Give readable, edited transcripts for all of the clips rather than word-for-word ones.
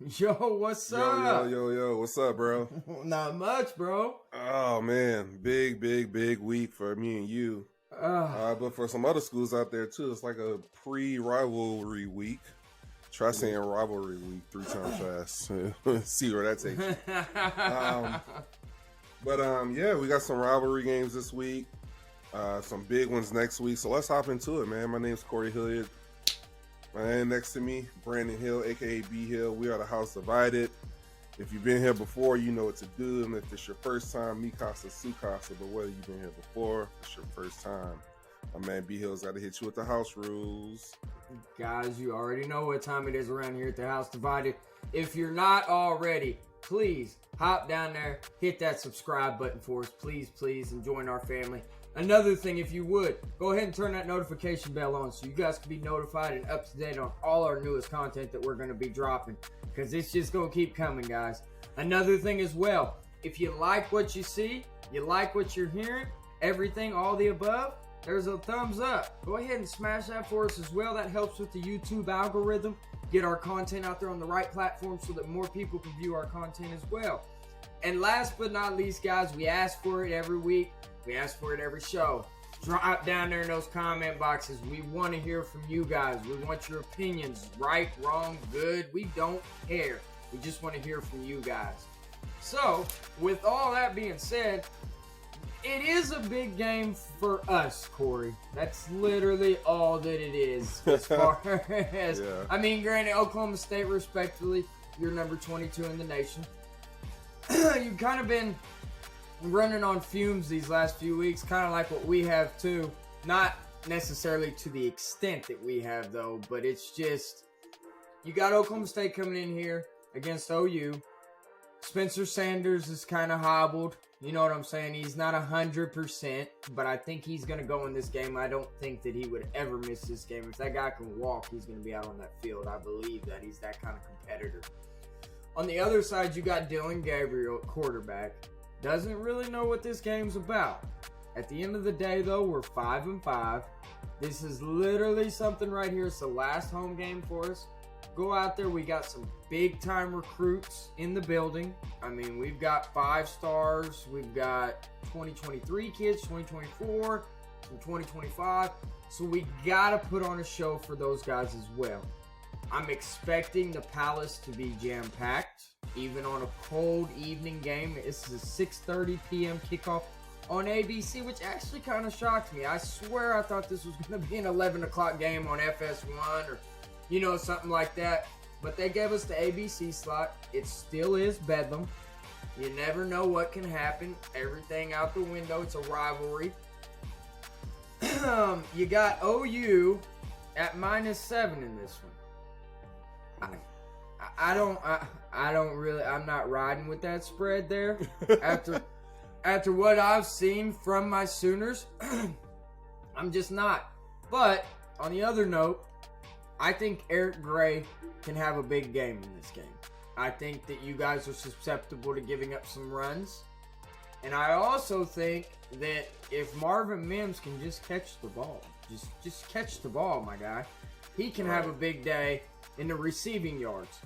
Yo, what's up? Yo, what's up, bro? Not much, bro. Oh man, big week for me and you. Uh, But for some other schools out there too, it's like a pre-rivalry week. Try saying rivalry week 3 times fast. See where that takes you. Yeah, we got some rivalry games this week. Some big ones next week. So let's hop into it, man. My name's Corey Hilliard. My man next to me, Brandon Hill, aka B Hill. We are the House Divided. If you've been here before, you know what to do. And if it's your first time, Mikasa Sukasa. But whether you've been here before, it's your first time. My man B Hill's got to hit you with the house rules. Guys, you already know what time it is around here at the House Divided. If you're not already, please hop down there, hit that subscribe button for us, please, and join our family. Another thing, if you would, go ahead and turn that notification bell on so you guys can be notified and up to date on all our newest content that we're going to be dropping, because it's just going to keep coming, guys. Another thing as well, if you like what you see, you like what you're hearing, everything, all the above, there's a thumbs up. Go ahead and smash that for us as well. That helps with the YouTube algorithm, get our content out there on the right platform so that more people can view our content as well. And last but not least, guys, we ask for it every week. We ask for it every show. Drop down there in those comment boxes. We want to hear from you guys. We want your opinions. Right, wrong, good. We don't care. We just want to hear from you guys. So, with all that being said, it is a big game for us, Corey. That's literally all that it is. As far as, Yeah. I mean, granted, Oklahoma State, respectfully, you're number 22 in the nation. You've kind of been running on fumes these last few weeks, kind of like what we have too. Not necessarily to the extent that we have though, but it's just, you got Oklahoma State coming in here against OU. Spencer Sanders is kind of hobbled. You know what I'm saying? He's not 100%, but I think he's going to go in this game. I don't think that he would ever miss this game. If that guy can walk, he's going to be out on that field. I believe that he's that kind of competitor. On the other side, you got Dylan Gabriel, quarterback. Doesn't really know what this game's about. At the end of the day, though, we're 5-5. This is literally something right here. It's the last home game for us. Go out there. We got some big-time recruits in the building. I mean, we've got 5 stars. We've got 2023 kids, 2024, some 2025. So we got to put on a show for those guys as well. I'm expecting the Palace to be jam-packed, even on a cold evening game. This is a 6:30 p.m. kickoff on ABC, which actually kind of shocked me. I swear I thought this was going to be an 11 o'clock game on FS1 or, you know, something like that. But they gave us the ABC slot. It still is Bedlam. You never know what can happen. Everything out the window. It's a rivalry. You got OU at -7 in this one. I don't really, I'm not riding with that spread there. After what I've seen from my Sooners, I'm just not. But on the other note, I think Eric Gray can have a big game in this game. I think that you guys are susceptible to giving up some runs. And I also think that if Marvin Mims can just catch the ball, just catch the ball, my guy, he can have a big day in the receiving yards.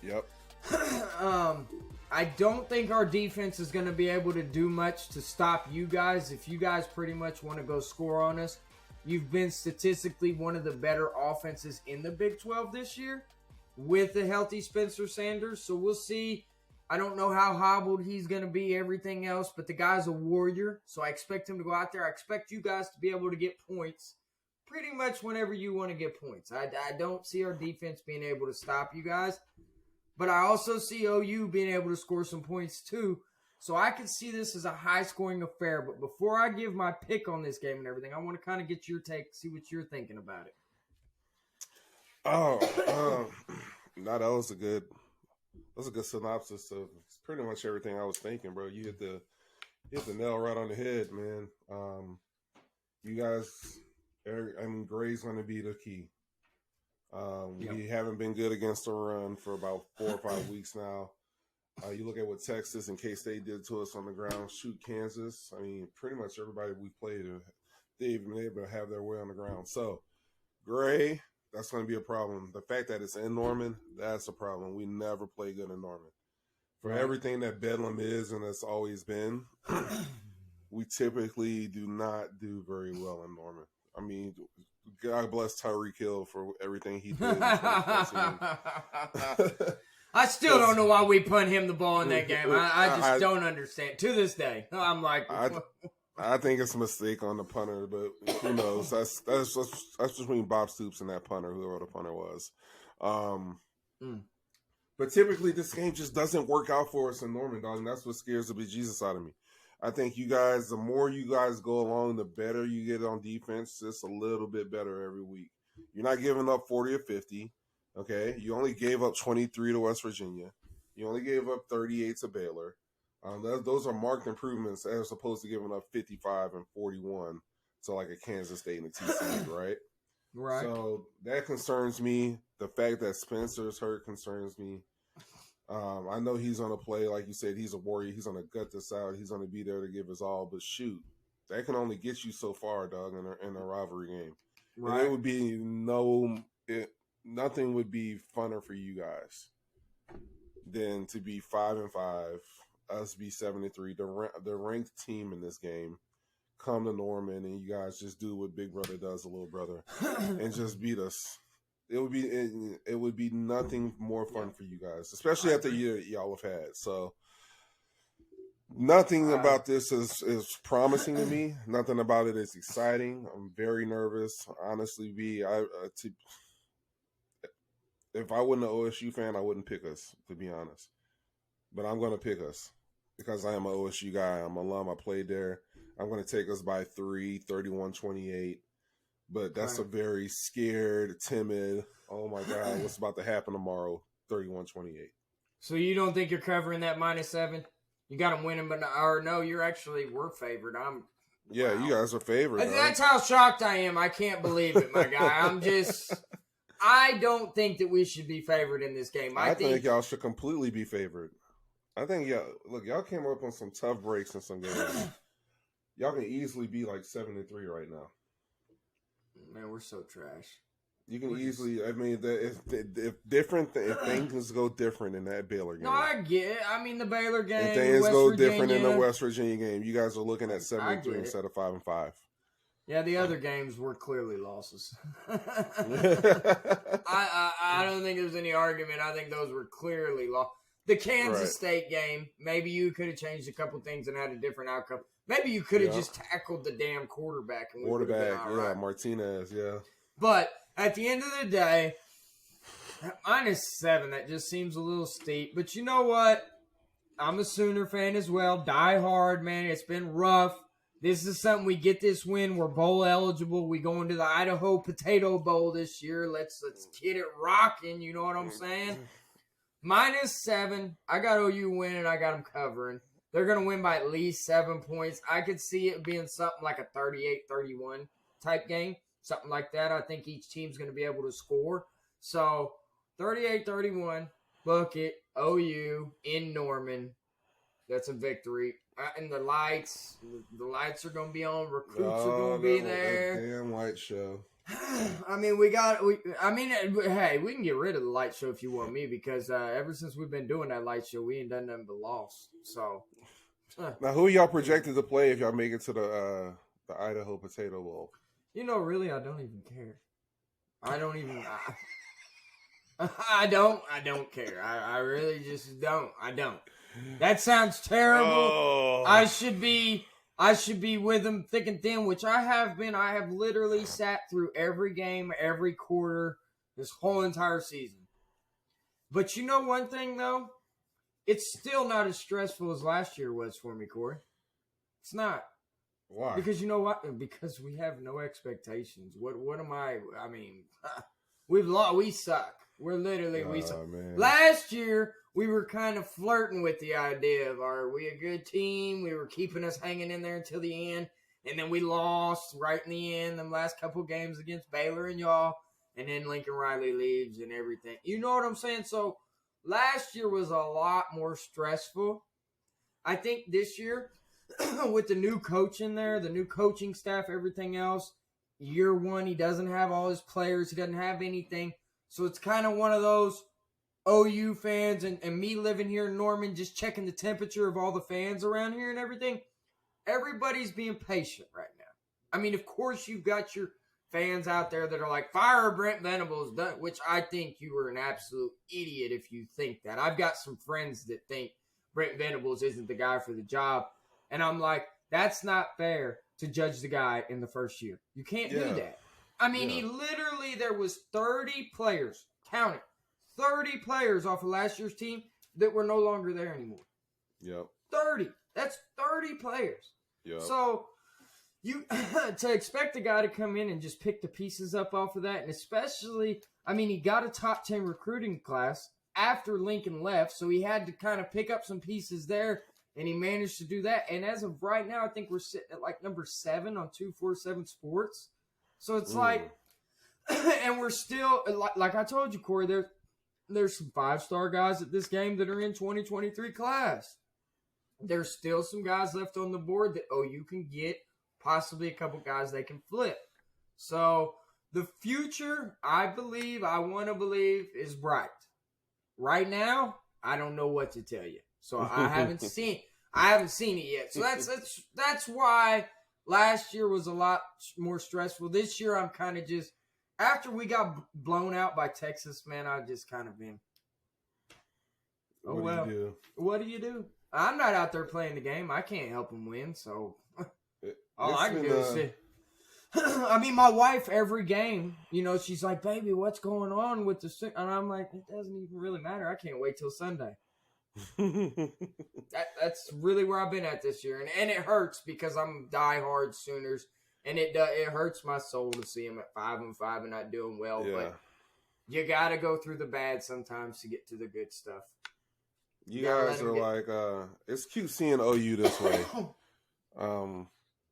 Yep. I don't think our defense is going to be able to do much to stop you guys. If you guys pretty much want to go score on us, you've been statistically one of the better offenses in the Big 12 this year with a healthy Spencer Sanders. So we'll see. I don't know how hobbled he's going to be, everything else, but the guy's a warrior. So I expect him to go out there. I expect you guys to be able to get points pretty much whenever you want to get points. I don't see our defense being able to stop you guys. But I also see OU being able to score some points too. So I could see this as a high-scoring affair. But before I give my pick on this game and everything, I want to kind of get your take, see what you're thinking about it. That was a good synopsis of pretty much everything I was thinking, bro. You hit the nail right on the head, man. You guys, Gray's going to be the key. We haven't been good against the run for about 4 or 5 weeks now. You look at what Texas and K-State did to us on the ground, shoot Kansas. I mean, pretty much everybody we played, they've been able to have their way on the ground. So, Gray, That's going to be a problem. The fact that it's in Norman, that's a problem. We never play good in Norman. For everything that Bedlam is and it's always been, we typically do not do very well in Norman. I mean, God bless Tyreek Hill for everything he did in 2014. I still don't know why we punt him the ball in that game. I just don't understand. To this day, I'm like... I think it's a mistake on the punter, but who knows? That's between Bob Stoops and that punter, whoever the punter was. But typically, this game just doesn't work out for us in Norman, dog, and that's what scares the bejesus out of me. I think you guys, the more you guys go along, the better you get on defense. Just a little bit better every week. You're not giving up 40 or 50, okay? You only gave up 23 to West Virginia. You only gave up 38 to Baylor. Those are marked improvements as opposed to giving up 55 and 41 to like a Kansas State and a TCU, right? Right. So that concerns me. The fact that Spencer's hurt concerns me. I know he's going to play, like you said, he's a warrior. He's going to gut this out. He's going to be there to give his all. But shoot, that can only get you so far, dog, in a rivalry game. Right. And it would be nothing would be funner for you guys than to be 5-5. Us be 7-3, the ranked team in this game, come to Norman and you guys just do what Big Brother does to Little Brother and just beat us. It would be nothing more fun for you guys, especially after the year y'all have had. So nothing about this is promising to me. Nothing about it is exciting. I'm very nervous, honestly. If I wasn't an OSU fan, I wouldn't pick us, to be honest. But I'm going to pick us because I am an OSU guy. I'm an alum. I played there. I'm going to take us by 3, 31-28. But that's a very scared, timid, oh, my God, what's about to happen tomorrow, 31-28. So you don't think you're covering that -7? You got them winning, but no, we're favored. Yeah, wow. You guys are favored. That's how shocked I am. I can't believe it, my guy. I don't think that we should be favored in this game. I think y'all should completely be favored. I think y'all came up on some tough breaks in some games. Y'all can easily be like 7-3 right now. Man, we're so trash. You can easily. I mean, if things go different in that Baylor game. No, I get it. I mean, the Baylor game. If things go different in the West Virginia game, you guys are looking at 7-3 instead of 5-5. Yeah, the other games were clearly losses. I don't think there's any argument. I think those were clearly losses. The Kansas State game, maybe you could have changed a couple things and had a different outcome. Maybe you could have just tackled the damn quarterback. And right. Martinez, yeah. But at the end of the day, -7, that just seems a little steep. But you know what? I'm a Sooner fan as well. Die hard, man. It's been rough. This is something we get this win. We're bowl eligible. We go into the Idaho Potato Bowl this year. Let's get it rocking. You know what I'm saying? -7. I got OU winning. I got them covering. They're going to win by at least 7 points. I could see it being something like a 38-31 type game. Something like that. I think each team's going to be able to score. So, 38-31, bucket, OU, in Norman. That's a victory. And the lights are going to be on. Recruits are going to be there. Damn light show. I mean, hey, we can get rid of the light show if you want me, because ever since we've been doing that light show, we ain't done nothing but lost. So, now who are y'all projected to play if y'all make it to the Idaho Potato Bowl? You know, really, I don't even care. I don't care. I really just don't. I don't. That sounds terrible. Oh. I should be with them thick and thin, which I have been. I have literally sat through every game, every quarter, this whole entire season. But you know one thing, though? It's still not as stressful as last year was for me, Corey. It's not. Why? Because you know what? Because we have no expectations. What am I? I mean, we've lost. We suck. We're literally we suck. Man. Last year, we were kind of flirting with the idea of, are we a good team? We were keeping us hanging in there until the end. And then we lost right in the end, the last couple games against Baylor and y'all. And then Lincoln Riley leaves and everything. You know what I'm saying? So last year was a lot more stressful. I think this year, with the new coach in there, the new coaching staff, everything else, year one. He doesn't have all his players. He doesn't have anything. So it's kind of one of those OU fans and me living here in Norman, just checking the temperature of all the fans around here and everything. Everybody's being patient right now. I mean, of course, you've got your fans out there that are like, fire Brent Venables, which I think you are an absolute idiot if you think that. I've got some friends that think Brent Venables isn't the guy for the job. And I'm like, that's not fair to judge the guy in the first year. You can't do that. I mean, he literally, there was 30 players, count it, 30 players off of last year's team that were no longer there anymore. Yep. 30. That's 30 players. Yep. So you to expect a guy to come in and just pick the pieces up off of that, and especially, I mean, he got a top 10 recruiting class after Lincoln left, so he had to kind of pick up some pieces there, and he managed to do that. And as of right now, I think we're sitting at like number 7 on 247 Sports. So it's like, and we're still, like I told you, Corey, there's some 5-star guys at this game that are in 2023 class. There's still some guys left on the board that OU can get, possibly a couple guys they can flip. So the future, I want to believe, is bright. Right now, I don't know what to tell you. So I haven't seen it yet. So that's why last year was a lot more stressful. This year, I'm kind of just, after we got blown out by Texas, man, I've just kind of been, what do you do? I'm not out there playing the game. I can't help them win, so all I can do is sit. I mean, my wife, every game, she's like, baby, what's going on with the sick? And I'm like, it doesn't even really matter. I can't wait till Sunday. That's really where I've been at this year. And it hurts because I'm diehard Sooners. And it hurts my soul to see them at 5-5 and not doing well. Yeah. But you got to go through the bad sometimes to get to the good stuff. You guys are like, it's cute seeing OU this way.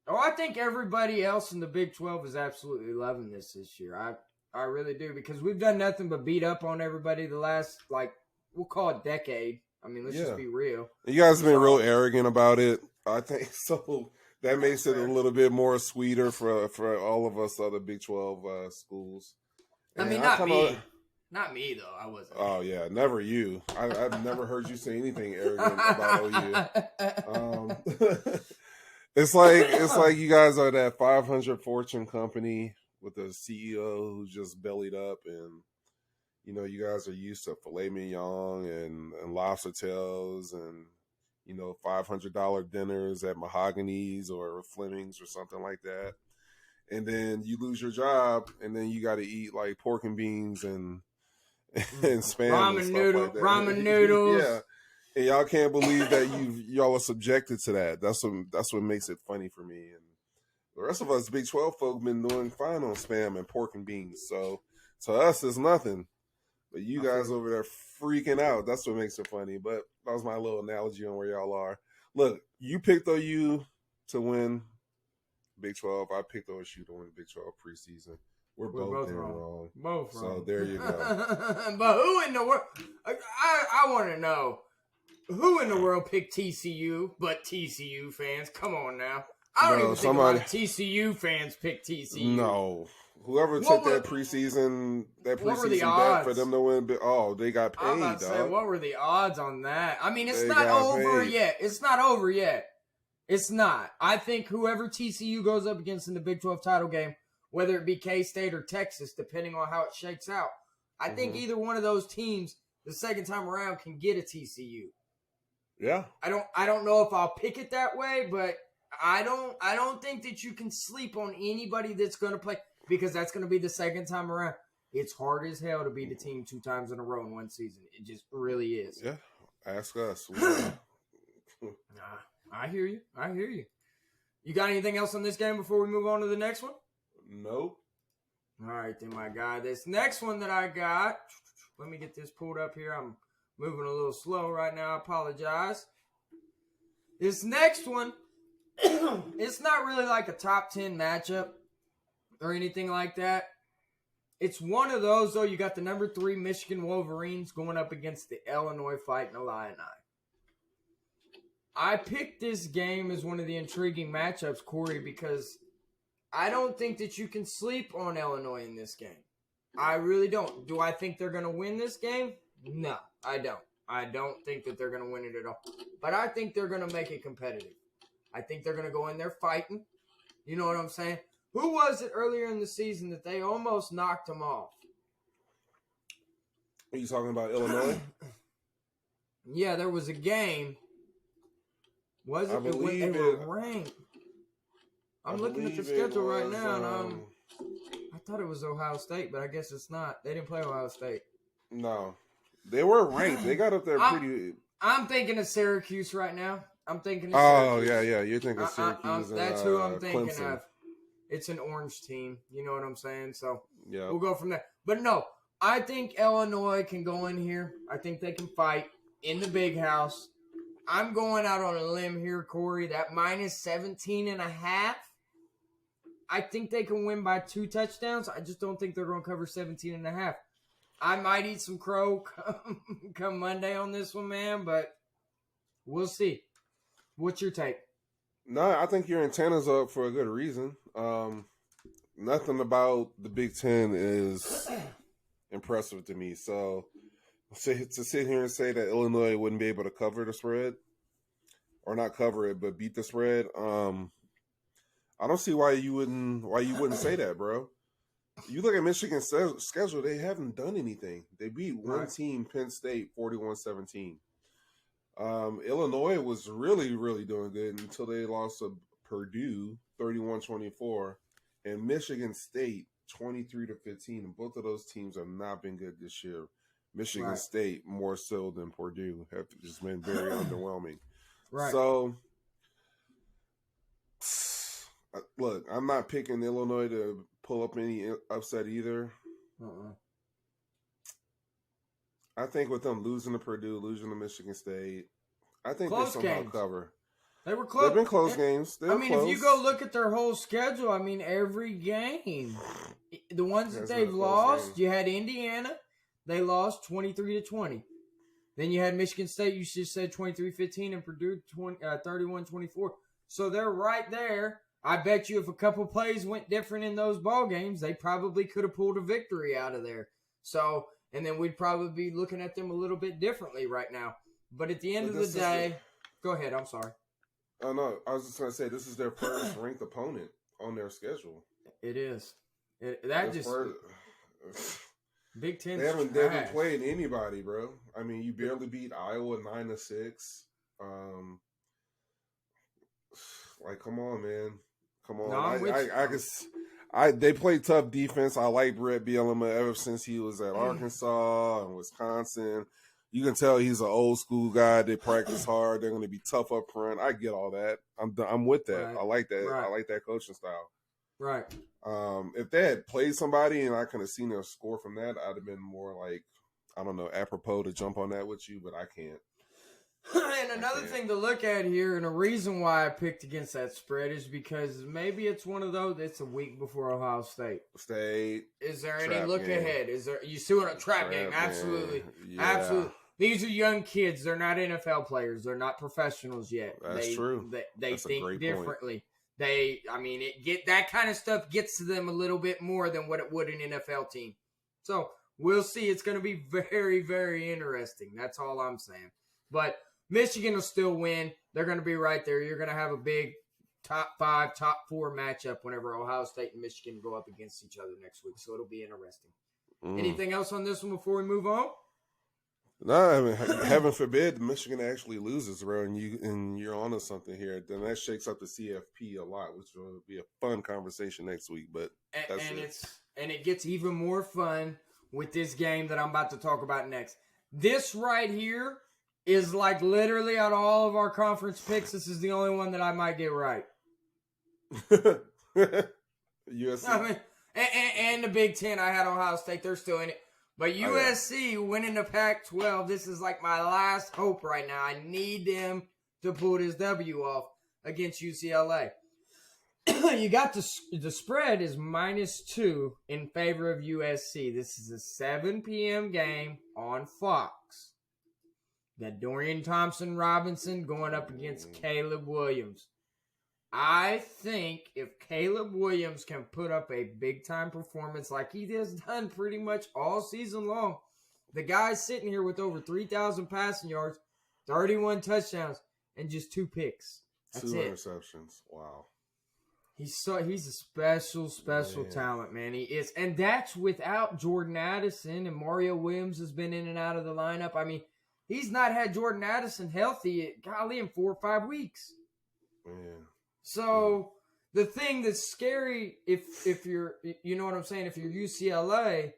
I think everybody else in the Big 12 is absolutely loving this year. I really do, because we've done nothing but beat up on everybody the last, we'll call it decade. I mean, let's just be real. You guys have been real arrogant about it. I think so. That makes it a little bit more sweeter for all of us other Big 12 schools. And I mean, not me. Not me, though. I wasn't. Oh, yeah. Never you. I've never heard you say anything arrogant about OU. It's like you guys are that 500 fortune company with a CEO who's just bellied up, and you guys are used to filet mignon and lobster tails and $500 dinners at Mahogany's or Fleming's or something like that, and then you lose your job, and then you got to eat like pork and beans and spam ramen and stuff like that. Ramen noodles. Yeah. And y'all can't believe that y'all are subjected to that. That's what makes it funny for me. And the rest of us Big 12 folk been doing fine on spam and pork and beans. So to us, it's nothing. But you guys over there freaking out. That's what makes it funny. But that was my little analogy on where y'all are. Look, you picked OU to win Big 12. I picked OSU to win Big 12 preseason. We're both wrong. Both wrong. So there you go. But who in the world? I want to know. Who in the world picked TCU but TCU fans? Come on now. I don't even think a lot of TCU fans picked TCU. No. Whoever took that preseason bet for them to win, they got paid. I'm about to say, what were the odds on that? I mean, it's not over yet. It's not over yet. It's not. I think whoever TCU goes up against in the Big 12 title game, whether it be K-State or Texas, depending on how it shakes out, I think either one of those teams, the second time around, can get a TCU. Yeah. I don't know if I'll pick it that way, but I don't think that you can sleep on anybody that's going to play, because that's going to be the second time around. It's hard as hell to beat a team 2 times in a row in one season. It just really is. Yeah. Ask us. I hear you. You got anything else on this game before we move on to the next one? Nope. All right, then, my guy. This next one that I got, let me get this pulled up here. I'm moving a little slow right now. I apologize. This next one, it's not really like a top 10 matchup or anything like that. It's one of those, though. You got the number 3 Michigan Wolverines going up against the Illinois Fighting Illini. I picked this game as one of the intriguing matchups, Corey, because I don't think that you can sleep on Illinois in this game. I really don't. Do I think they're going to win this game? No, I don't. I don't think that they're going to win it at all. But I think they're going to make it competitive. I think they're going to go in there fighting. You know what I'm saying? Who was it earlier in the season that they almost knocked them off? Are you talking about Illinois? Yeah, there was a game. Was it? They were ranked. I'm looking at the schedule right now, and I thought it was Ohio State, but I guess it's not. They didn't play Ohio State. No. They were ranked. They got up there pretty. I'm thinking of Syracuse right now. I'm thinking of Syracuse. Syracuse. Yeah. You're thinking Syracuse. That's who I'm thinking Clemson. of. It's an orange team. You know what I'm saying? So yeah, we'll go from there. But no, I think Illinois can go in here. I think they can fight in the big house. I'm going out on a limb here, Corey. That minus 17.5. I think they can win by 2 touchdowns. I just don't think they're going to cover 17.5. I might eat some crow come Monday on this one, man, but we'll see. What's your take? No, I think your antenna's up for a good reason. Nothing about the Big Ten is impressive to me. So to sit here and say that Illinois wouldn't be able to cover the spread, or not cover it, but beat the spread, I don't see why you wouldn't say that, bro. You look at Michigan's schedule; they haven't done anything. They beat one team, Penn State, 41-17. Illinois was really, really doing good until they lost to Purdue, 31-24, and Michigan State, 23-15. And both of those teams have not been good this year. Michigan State more so than Purdue have just been very underwhelming. Right. So, look, I'm not picking Illinois to pull up any upset either. I think with them losing to Purdue, losing to Michigan State, I think they somehow cover. They were close. They've been close games. If you go look at their whole schedule, every game, the ones that they've lost, you had Indiana, they lost 23-20. Then you had Michigan State, you just said 23-15, and Purdue 31-24. So they're right there. I bet you if a couple plays went different in those ball games, they probably could have pulled a victory out of there. So, and then we'd probably be looking at them a little bit differently right now. But at the end of the day, go ahead. I'm sorry. Oh, no. I was just going to say, this is their first ranked opponent on their schedule. It is. Big Ten. They haven't played anybody, bro. You barely beat Iowa 9-6. Come on, man. Come on. No, they play tough defense. I like Brett Bielema ever since he was at Arkansas and Wisconsin. You can tell he's an old school guy. They practice hard. They're going to be tough up front. I get all that. I'm with that. Right. I like that. Right. I like that coaching style. Right. If they had played somebody and I could have seen their score from that, I'd have been more like, I don't know, apropos to jump on that with you, but I can't. And another thing to look at here, and a reason why I picked against that spread is because maybe it's one of those. It's a week before Ohio State. Is there any look ahead? Is there? You see what a trap game? Absolutely, absolutely. These are young kids. They're not NFL players. They're not professionals yet. That's true. They think differently. That kind of stuff gets to them a little bit more than what it would an NFL team. So we'll see. It's going to be very, very interesting. That's all I'm saying. But Michigan will still win. They're going to be right there. You're going to have a big top 5, top 4 matchup whenever Ohio State and Michigan go up against each other next week. So it'll be interesting. Anything else on this one before we move on? No, heaven forbid Michigan actually loses, bro, and you're onto something here. Then that shakes up the CFP a lot, which will be a fun conversation next week. But it gets even more fun with this game that I'm about to talk about next. This right here is like literally out of all of our conference picks, this is the only one that I might get right. USC. And the Big Ten, I had Ohio State. They're still in it. But USC winning the Pac-12, this is like my last hope right now. I need them to pull this W off against UCLA. You got the spread is -2 in favor of USC. This is a 7 p.m. game on Fox. Got Dorian Thompson-Robinson going up against Caleb Williams. I think if Caleb Williams can put up a big-time performance like he has done pretty much all season long, the guy's sitting here with over 3,000 passing yards, 31 touchdowns, and just 2 picks. That's 2 it. interceptions. Wow. He's a special talent, man. He is. And that's without Jordan Addison, and Mario Williams has been in and out of the lineup. I mean, he's not had Jordan Addison healthy, golly, in 4 or 5 weeks. Man. So the thing that's scary, if you're, you know what I'm saying, if you're UCLA,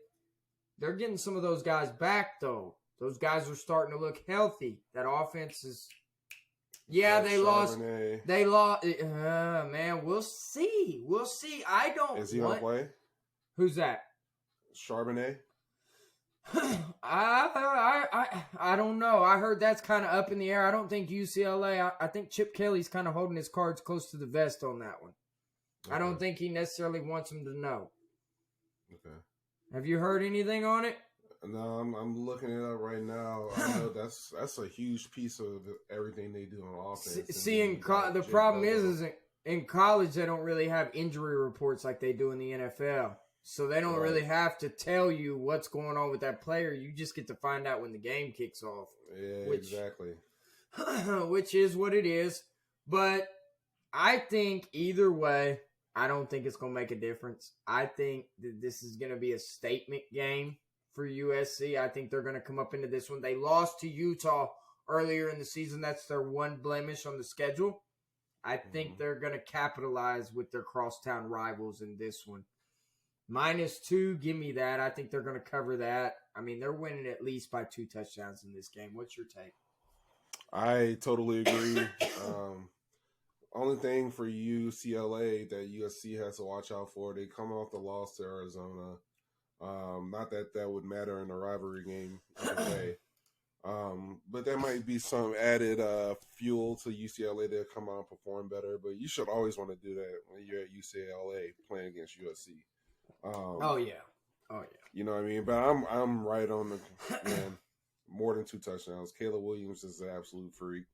they're getting some of those guys back, though. Those guys are starting to look healthy. That offense is... Yeah, they lost. They lost. Man, we'll see. We'll see. I don't. Is he gonna play? Who's that? Charbonnet. I don't know. I heard that's kind of up in the air. I don't think UCLA. I think Chip Kelly's kind of holding his cards close to the vest on that one. Okay. I don't think he necessarily wants him to know. Okay. Have you heard anything on it? No, I'm looking it up right now. I know that's a huge piece of everything they do on offense. See, the problem is in college they don't really have injury reports like they do in the NFL. So they don't really have to tell you what's going on with that player. You just get to find out when the game kicks off. Yeah, exactly. Which is what it is. But I think either way, I don't think it's going to make a difference. I think that this is going to be a statement game for USC. I think they're going to come up into this one. They lost to Utah earlier in the season. That's their one blemish on the schedule. I think they're going to capitalize with their crosstown rivals in this one. -2, give me that. I think they're going to cover that. I mean, they're winning at least by 2 touchdowns in this game. What's your take? I totally agree. Only thing for UCLA that USC has to watch out for, they come off the loss to Arizona. Not that would matter in a rivalry game either way. But there might be some added fuel to UCLA to come out and perform better. But you should always want to do that when you're at UCLA playing against USC. Oh yeah. You know what I mean? But I'm right on the man. More than 2 touchdowns. Caleb Williams is an absolute freak.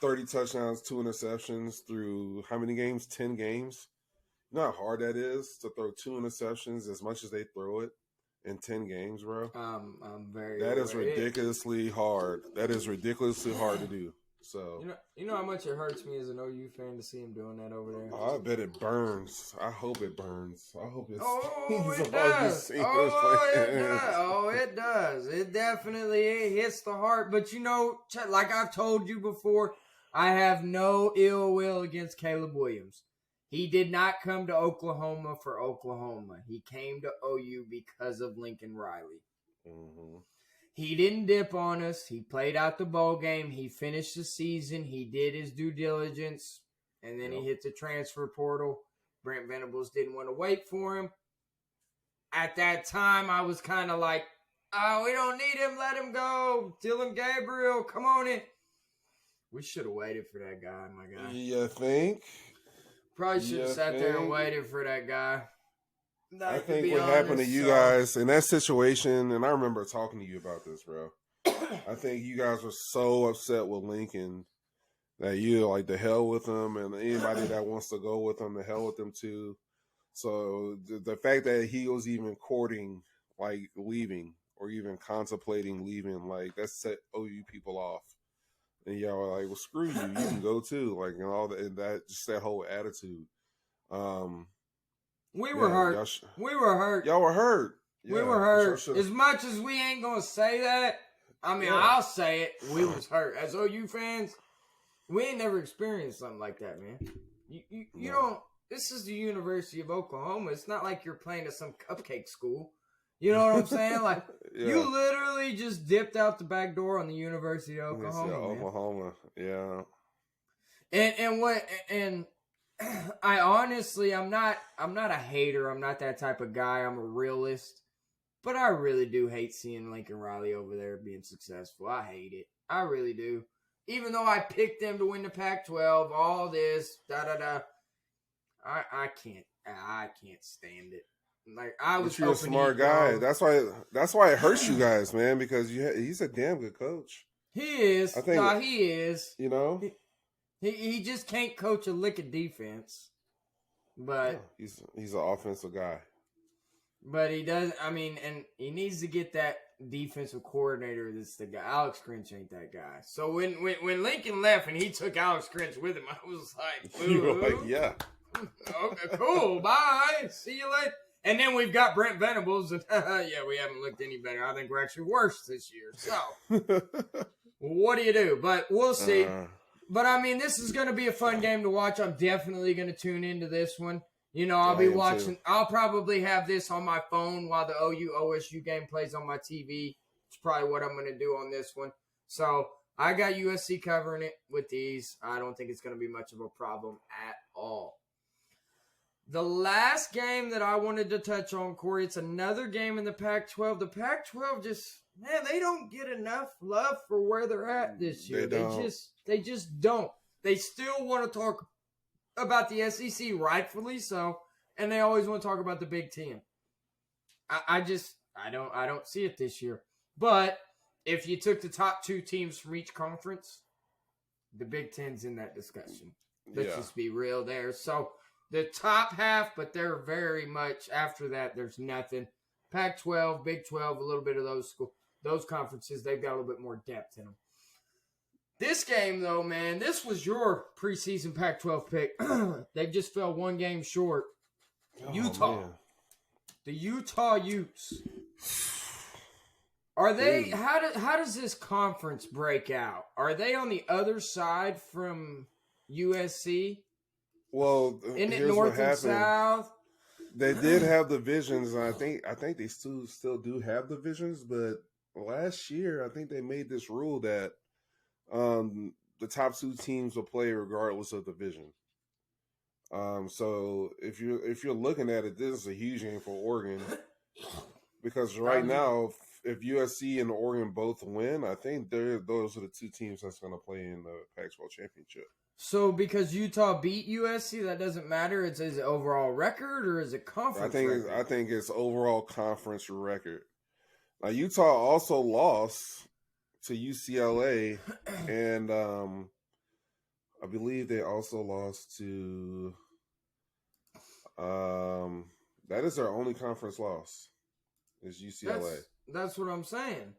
30 touchdowns, 2 interceptions through how many games? 10 games. You know how hard that is to throw 2 interceptions as much as they throw it in 10 games, bro? I'm very. That is ridiculously hard. That is ridiculously hard to do. So you know how much it hurts me as an OU fan to see him doing that over there. Oh, I bet it burns. I hope it burns. I hope it's. It does. It does. It definitely hits the heart. But you know, like I've told you before, I have no ill will against Caleb Williams. He did not come to Oklahoma for Oklahoma. He came to OU because of Lincoln Riley. Mm-hmm. He didn't dip on us. He played out the bowl game. He finished the season. He did his due diligence. And then he hit the transfer portal. Brent Venables didn't want to wait for him. At that time, I was kind of like, oh, we don't need him. Let him go. Dylan Gabriel, come on in. We should have waited for that guy, my guy. You think? Probably should have sat there and waited for that guy. I think what happened to you guys in that situation, and I remember talking to you about this, bro. I think you guys were so upset with Lincoln that you like the hell with him, and anybody that wants to go with him, the hell with them too. So the fact that he was even courting, like leaving, or even contemplating leaving, like that set OU people off. And y'all were like, well, screw you, you can go too, like, and all that, and that just that whole attitude. We were hurt. We were hurt. Y'all were hurt. Yeah, we were hurt. As much as we ain't gonna say that, I mean, I'll say it. We was hurt. As OU fans, we ain't never experienced something like that, man. You don't. This is the University of Oklahoma. It's not like you're playing at some cupcake school. You know what I'm saying? Like you literally just dipped out the back door on the University of Oklahoma. Oklahoma, yeah. And I honestly, I'm not a hater. I'm not that type of guy. I'm a realist. But I really do hate seeing Lincoln Riley over there being successful. I hate it. I really do. Even though I picked them to win the Pac-12, all this, I can't stand it. Like I was. You're a smart guy. That's why it hurts you guys, man. Because he's a damn good coach. He is. I think. He is. You know. He just can't coach a lick of defense. But he's an offensive guy. But he does. I mean, and he needs to get that defensive coordinator. That's the guy. Alex Grinch ain't that guy. So when Lincoln left and he took Alex Grinch with him, I was like, you were like, yeah. Okay, cool. Bye. See you later. And then we've got Brent Venables. And, yeah, we haven't looked any better. I think we're actually worse this year. So, what do you do? But we'll see. But, I mean, this is going to be a fun game to watch. I'm definitely going to tune into this one. You know, I'll be watching. I'll probably have this on my phone while the OSU game plays on my TV. It's probably what I'm going to do on this one. So, I got USC covering it with these. I don't think it's going to be much of a problem at all. The last game that I wanted to touch on, Corey, it's another game in the Pac-12. The Pac-12 just, man, they don't get enough love for where they're at this year. They just don't. They still want to talk about the SEC, rightfully so, and they always want to talk about the Big Ten. I don't see it this year. But if you took the top two teams from each conference, the Big Ten's in that discussion. Let's just be real there. So the top half, but they're very much after that. There's nothing. Pac-12, Big 12, a little bit of those conferences. They've got a little bit more depth in them. This game, though, man, this was your preseason Pac-12 pick. They just fell one game short. Utah, man. The Utah Utes. Are they? How does this conference break out? Are they on the other side from USC? Well, in it here's north what happened. And south. They did have divisions, and I think they still do have divisions. But last year, I think they made this rule that the top two teams will play regardless of division. So if you're looking at it, this is a huge game for Oregon because right now, if USC and Oregon both win, I think those are the two teams that's going to play in the Pac-12 championship. So because Utah beat USC, that doesn't matter. Is it overall record or is it conference record? I think it's overall conference record. Now Utah also lost to UCLA, and I believe they also lost to. That is their only conference loss. Is UCLA? That's what I'm saying.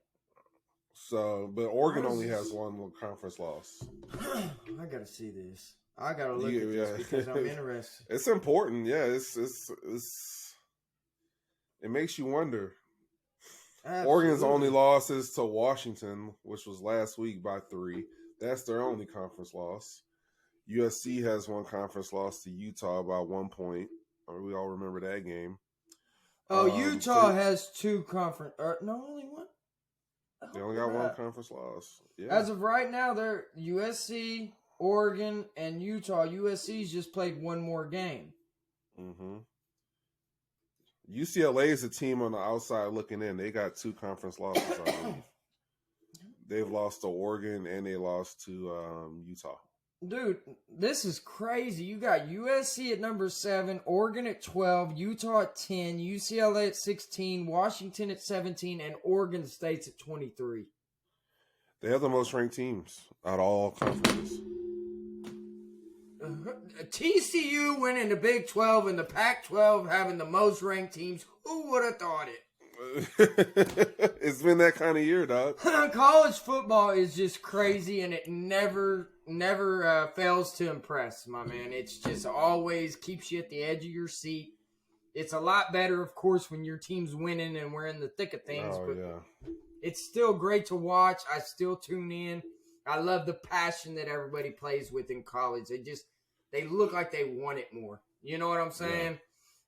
So, but Oregon only has one conference loss. I gotta see this. I gotta look at this because I'm interested. It's important, yeah. It's it makes you wonder. Absolutely. Oregon's only loss is to Washington, which was last week by 3. That's their only conference loss. USC has one conference loss to Utah by 1 point. We all remember that game. Oh, Utah has two conference. No, only one. They only got one conference loss. Yeah. As of right now, they're USC, Oregon, and Utah. USC's just played one more game. Mm-hmm. UCLA is a team on the outside looking in. They got 2 conference losses, I believe. They've lost to Oregon and they lost to Utah. Dude, this is crazy. You got USC at number 7, Oregon at 12, Utah at 10, UCLA at 16, Washington at 17, and Oregon State's at 23. They have the most ranked teams out of all conferences. TCU winning the Big 12 and the Pac-12 having the most ranked teams. Who would have thought it? It's been that kind of year, dog. College football is just crazy, and it never fails to impress, my man. It's just always keeps you at the edge of your seat. It's a lot better, of course, when your team's winning and we're in the thick of things. Oh, but yeah. It's still great to watch. I still tune in. I love the passion that everybody plays with in college. They look like they want it more. You know what I'm saying? Yeah.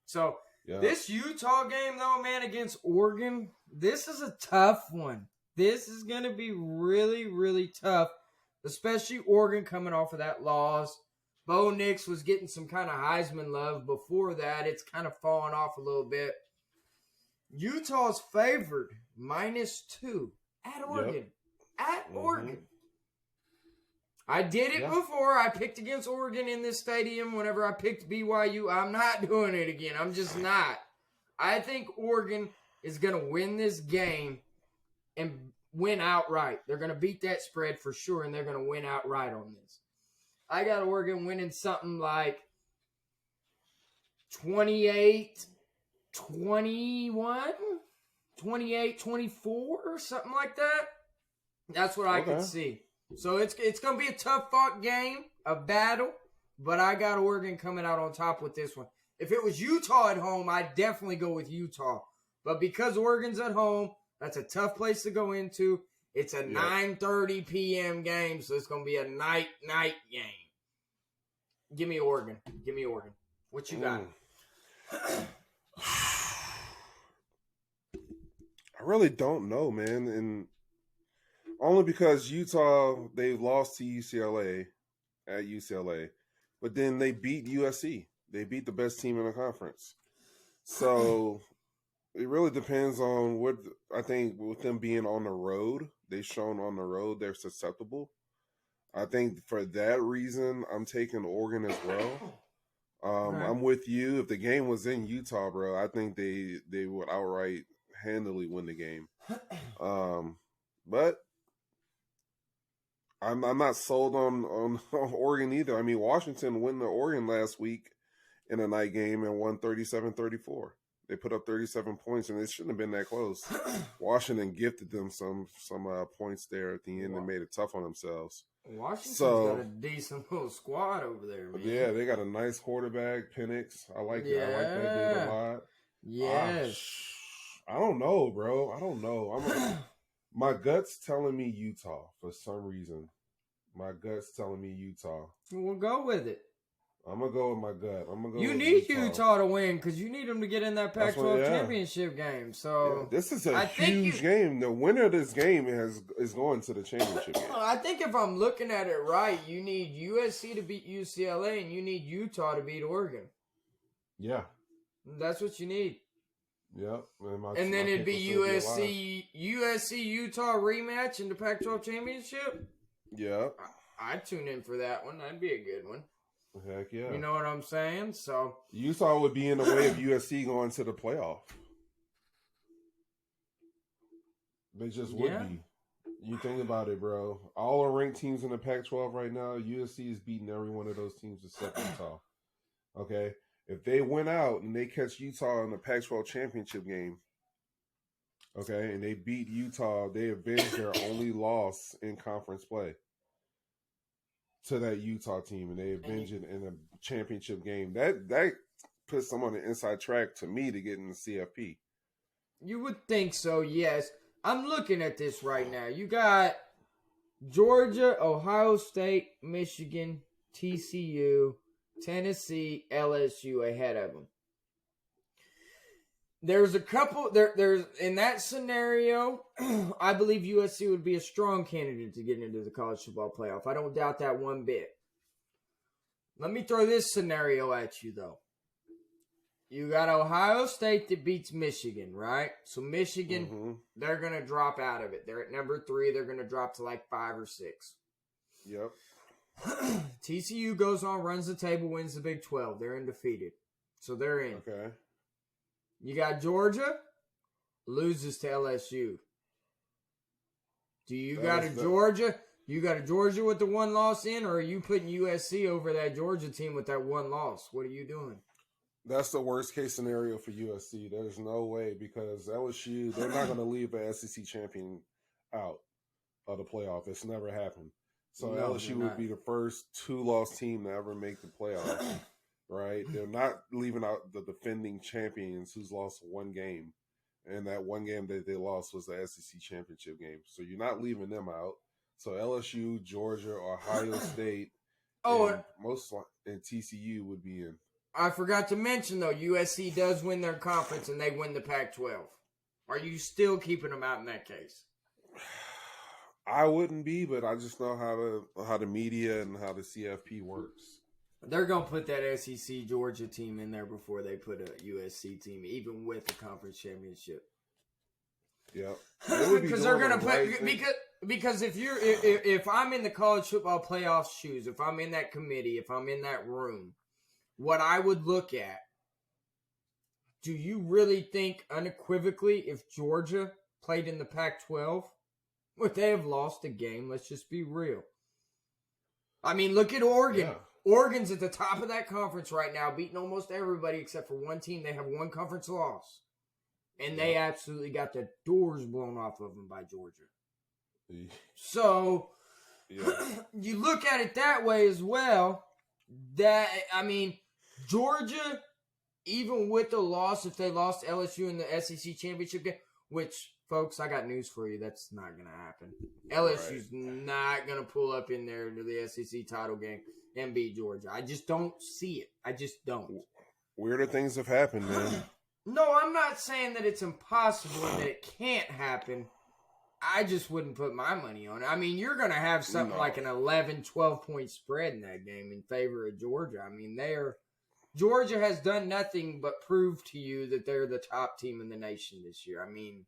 So this Utah game, though, man, against Oregon, this is a tough one. This is going to be really, really tough, especially Oregon coming off of that loss. Bo Nix was getting some kind of Heisman love before that. It's kind of fallen off a little bit. Utah's favored -2 at Oregon. At Oregon. I did it before. I picked against Oregon in this stadium whenever I picked BYU. I'm not doing it again. I'm just not. I think Oregon is going to win this game and win outright. They're going to beat that spread for sure, and they're going to win outright on this. I got Oregon winning something like 28, 21, 28, 24, or something like that. That's what I could see. So it's going to be a tough fought game, a battle, but I got Oregon coming out on top with this one. If it was Utah at home, I'd definitely go with Utah. But because Oregon's at home, that's a tough place to go into. It's a 9:30 p.m. game, so it's going to be a night game. Give me Oregon. What you got? I really don't know, man. And only because Utah, they lost to UCLA at UCLA, but then they beat USC. They beat the best team in the conference. So it really depends on what I think with them being on the road. They've shown on the road they're susceptible. I think for that reason, I'm taking Oregon as well. I'm with you. If the game was in Utah, bro, I think they would outright handily win the game. But I'm not sold on Oregon either. I mean, Washington won the Oregon last week in a night game and won 37-34. They put up 37 points, and it shouldn't have been that close. Washington gifted them some points there at the end and made it tough on themselves. Washington's got a decent little squad over there, man. Yeah, they got a nice quarterback, Penix. I like it. I like that dude a lot. Yes. I don't know, bro. I don't know. My gut's telling me Utah for some reason. My gut's telling me Utah. We'll go with it. I'm going to go with my gut. You need Utah to win because you need them to get in that Pac-12 championship game. So this is a huge game. The winner of this game is going to the championship game. I think if I'm looking at it right, you need USC to beat UCLA and you need Utah to beat Oregon. Yeah. That's what you need. Yep. And then it'd be USC Utah rematch in the Pac-12 championship. Yeah. I'd tune in for that one. That'd be a good one. Heck yeah. You know what I'm saying? So Utah would be in the way of USC going to the playoff. They just would be. You think about it, bro. All the ranked teams in the Pac-12 right now, USC is beating every one of those teams except Utah. Okay? If they win out and they catch Utah in the Pac-12 championship game, okay, and they beat Utah, they avenge their only loss in conference play to that Utah team, and they avenge it in a championship game. That puts them on the inside track to me to get in the CFP. You would think so, yes. I'm looking at this right now. You got Georgia, Ohio State, Michigan, TCU, Tennessee, LSU ahead of them. There's a couple, there's in that scenario, I believe USC would be a strong candidate to get into the college football playoff. I don't doubt that one bit. Let me throw this scenario at you, though. You got Ohio State that beats Michigan, right? So Michigan, they're going to drop out of it. They're at number 3. They're going to drop to like 5 or 6. Yep. TCU goes on, runs the table, wins the Big 12. They're undefeated. So they're in. Okay. You got Georgia, loses to LSU. Do you got a Georgia? You got a Georgia with the one loss in, or are you putting USC over that Georgia team with that one loss? What are you doing? That's the worst case scenario for USC. There's no way, because LSU, they're not going to leave an SEC champion out of the playoff. It's never happened. So LSU would be the first 2-loss team to ever make the playoff. Right? They're not leaving out the defending champions who's lost one game. And that one game that they lost was the SEC championship game. So you're not leaving them out. So LSU, Georgia, Ohio State, and TCU would be in. I forgot to mention, though, USC does win their conference and they win the Pac-12. Are you still keeping them out in that case? I wouldn't be, but I just know how the media and how the CFP works. They're going to put that SEC Georgia team in there before they put a USC team, even with the conference championship. Yep. Because they're going to put because if I'm in the college football playoff shoes, if I'm in that committee, if I'm in that room, what I would look at, do you really think unequivocally if Georgia played in the Pac-12, would they have lost a game? Let's just be real. I mean, look at Oregon. Yeah. Oregon's at the top of that conference right now, beating almost everybody except for one team. They have one conference loss. And they absolutely got the doors blown off of them by Georgia. So, you look at it that way as well. Georgia, even with the loss, if they lost LSU in the SEC championship game, which, folks, I got news for you. That's not going to happen. LSU's not going to pull up in there to the SEC title game and beat Georgia. I just don't see it. I just don't. Weirder things have happened, man. No, I'm not saying that it's impossible and that it can't happen. I just wouldn't put my money on it. I mean, you're going to have something like an 11, 12-point spread in that game in favor of Georgia. I mean, Georgia has done nothing but prove to you that they're the top team in the nation this year. I mean,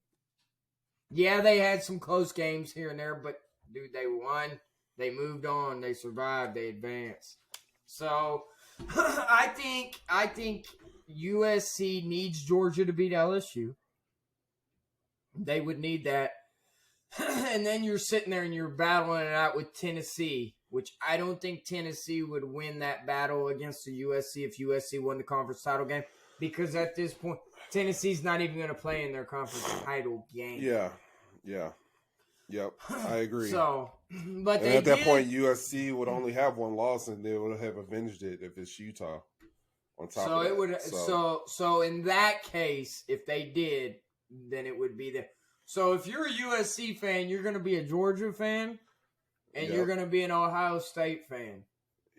yeah, they had some close games here and there, but, dude, they won. They moved on. They survived. They advanced. So, I think USC needs Georgia to beat LSU. They would need that. And then you're sitting there and you're battling it out with Tennessee, which I don't think Tennessee would win that battle against the USC if USC won the conference title game. Because at this point, Tennessee's not even going to play in their conference title game. Yeah. Yep, I agree. So, but and at that point, USC would only have one loss, and they would have avenged it if it's Utah. On top of that. It would. So in that case, if they did, then it would be there. So if you're a USC fan, you're going to be a Georgia fan, and you're going to be an Ohio State fan.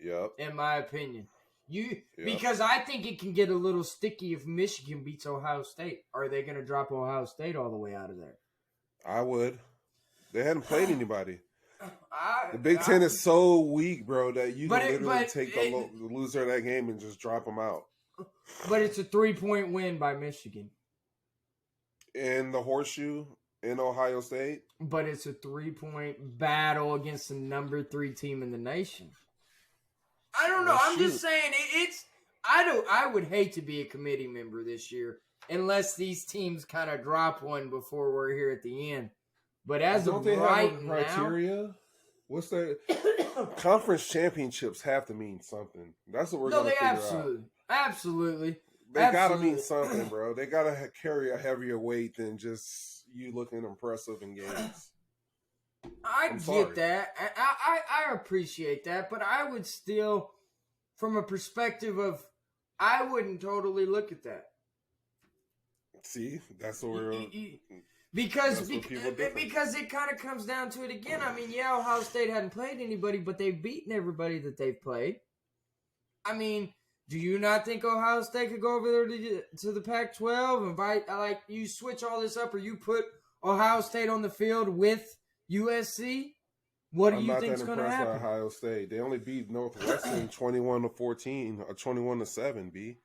Yep. In my opinion, because I think it can get a little sticky if Michigan beats Ohio State. Are they going to drop Ohio State all the way out of there? I would. They hadn't played anybody. The Big Ten is so weak, bro, that you can literally take the loser of that game and just drop them out. But it's a 3-point win by Michigan. In the horseshoe in Ohio State. But it's a 3-point battle against the number 3 team in the nation. I don't know. I'm just saying I would hate to be a committee member this year unless these teams kind of drop one before we're here at the end. But as of right now, criteria? What's that? Conference championships have to mean something. That's what we're going to figure out. Absolutely. They got to mean something, bro. They got to carry a heavier weight than just you looking impressive in games. I get that. I appreciate that, but I would still, from a perspective of, I wouldn't totally look at that. See, that's what we're... Because it kind of comes down to it again. I mean, yeah, Ohio State hadn't played anybody, but they've beaten everybody that they've played. I mean, do you not think Ohio State could go over there to the Pac-12 and you switch all this up, or you put Ohio State on the field with USC? What do you think is going to happen? I'm not that impressed by Ohio State. They only beat Northwestern 21-14 or 21-7. B.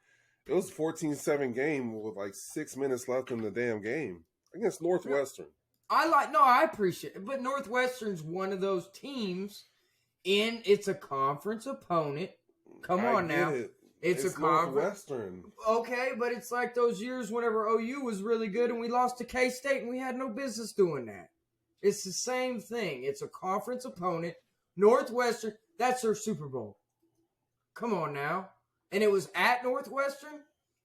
It was a 14-7 game with like 6 minutes left in the damn game. Against Northwestern. I appreciate it. But Northwestern's one of those teams it's a conference opponent. Come on now. It's a conference. Northwestern. Okay, but it's like those years whenever OU was really good and we lost to K-State and we had no business doing that. It's the same thing. It's a conference opponent. Northwestern, that's their Super Bowl. Come on now. And it was at Northwestern?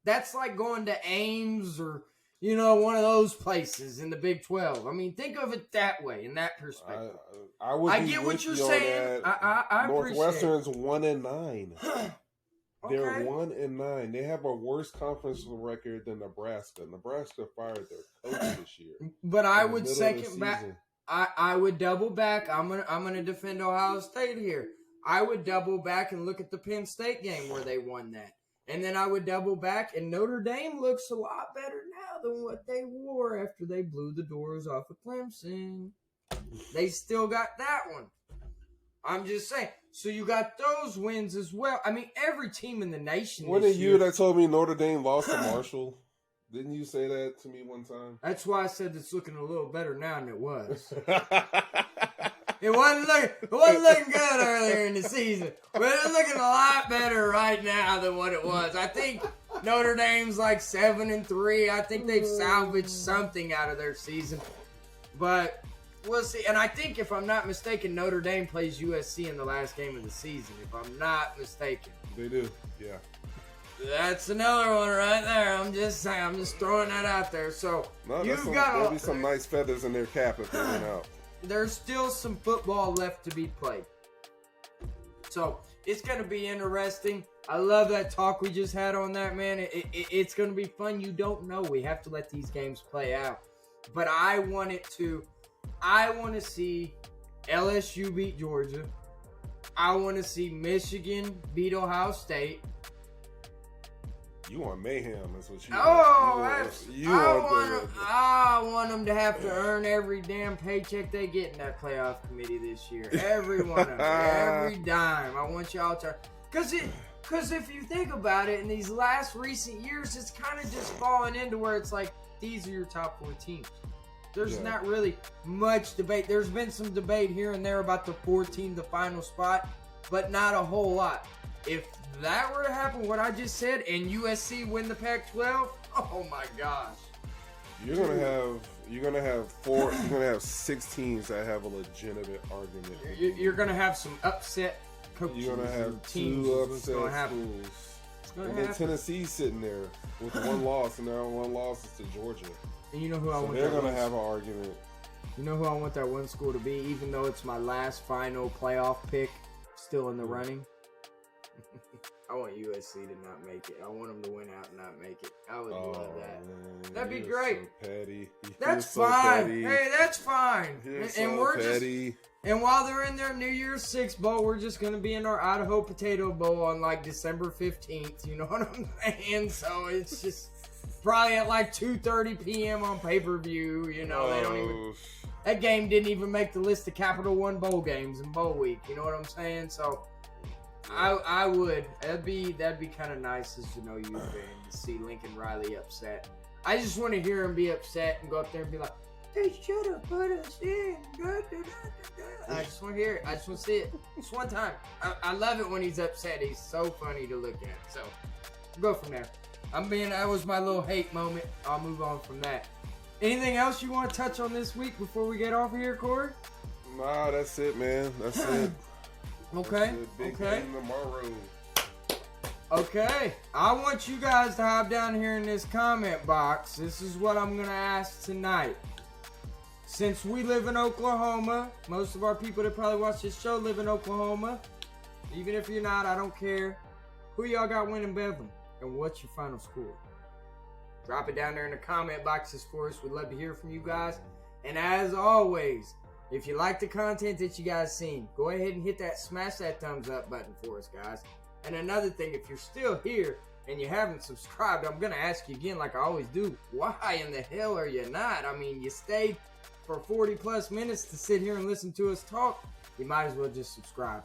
That's like going to Ames or... one of those places in the Big 12. I mean, think of it that way, in that perspective. I get what you're saying. I Northwestern's 1-9. Okay. They're 1-9. They have a worse conference record than Nebraska. Nebraska fired their coach this year. But I would second back. I would double back. I'm gonna defend Ohio State here. I would double back and look at the Penn State game where they won that. And then I would double back, and Notre Dame looks a lot better now than what they wore after they blew the doors off of Clemson. They still got that one. I'm just saying. So you got those wins as well. I mean, every team in the nation. Wasn't it you that told me Notre Dame lost to Marshall? Didn't you say that to me one time? That's why I said it's looking a little better now than it was. It wasn't looking good earlier in the season, but it's looking a lot better right now than what it was. I think Notre Dame's like 7-3. I think they've salvaged something out of their season, but We'll see. And I think, if I'm not mistaken, Notre Dame plays USC in the last game of the season, if I'm not mistaken. They do, yeah. That's another one right there. I'm just saying. I'm just throwing that out there. So, there'll be some nice feathers in their cap if they win out. There's still some football left to be played. So, it's going to be interesting. I love that talk we just had on that, man. It's going to be fun. You don't know. We have to let these games play out. But I want to see LSU beat Georgia. I want to see Michigan beat Ohio State. You want mayhem, that's what you want. I want them to have to earn every damn paycheck they get in that playoff committee this year. Every one of them. Every dime. I want y'all to... Because if you think about it, in these last recent years, it's kind of just fallen into where it's like, these are your top 4 teams. There's not really much debate. There's been some debate here and there about the 4th team, the final spot, but not a whole lot. If that were to happen, what I just said, and USC win the Pac-12, oh my gosh. You're gonna have 6 teams that have a legitimate argument. You're gonna have some upset coaches. You're gonna have teams. 2 upset schools. And then Tennessee's sitting there with 1 loss, and their 1 loss is to Georgia. And you know who I want? They're gonna have an argument. You know who I want that one school to be, even though it's my last final playoff pick, still in the running. I want USC to not make it. I want them to win out and not make it. I would love that. Man, that'd be great. So petty. That's fine. Petty. Hey, that's fine. And we're petty. And while they're in their New Year's 6 bowl, we're just gonna be in our Idaho Potato Bowl on like December 15th. You know what I'm saying? So it's just probably at like 2:30 p.m. on pay-per-view. You know, they don't even. That game didn't even make the list of Capital One bowl games in bowl week. You know what I'm saying? So. I would. That'd be kind of nice as a No U fan to see Lincoln Riley upset. I just want to hear him be upset and go up there and be like, "They should have put us in." I just want to hear it. I just want to see it. Just one time. I love it when he's upset. He's so funny to look at. So we'll go from there. That was my little hate moment. I'll move on from that. Anything else you want to touch on this week before we get off of here, Corey? Nah, that's it, man. That's it. Okay. Big game tomorrow. Okay. I want you guys to hop down here in this comment box. This is what I'm going to ask tonight. Since we live in Oklahoma, most of our people that probably watch this show live in Oklahoma. Even if you're not, I don't care. Who y'all got winning BEDLAM? And what's your final score? Drop it down there in the comment boxes for us. We'd love to hear from you guys. And as always, if you like the content that you guys seen, go ahead and smash that thumbs up button for us, guys. And another thing, if you're still here and you haven't subscribed, I'm going to ask you again like I always do, why in the hell are you not? I mean, you stayed for 40 plus minutes to sit here and listen to us talk. You might as well just subscribe.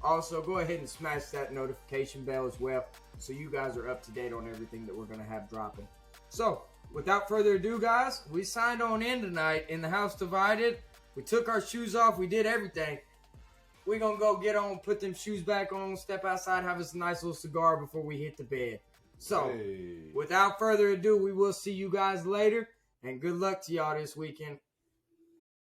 Also, go ahead and smash that notification bell as well so you guys are up to date on everything that we're going to have dropping. So, without further ado, guys, we signed on in tonight in the House Divided. We took our shoes off. We did everything. We're going to go get on, put them shoes back on, step outside, have us a nice little cigar before we hit the bed. So, without further ado, we will see you guys later. And good luck to y'all this weekend.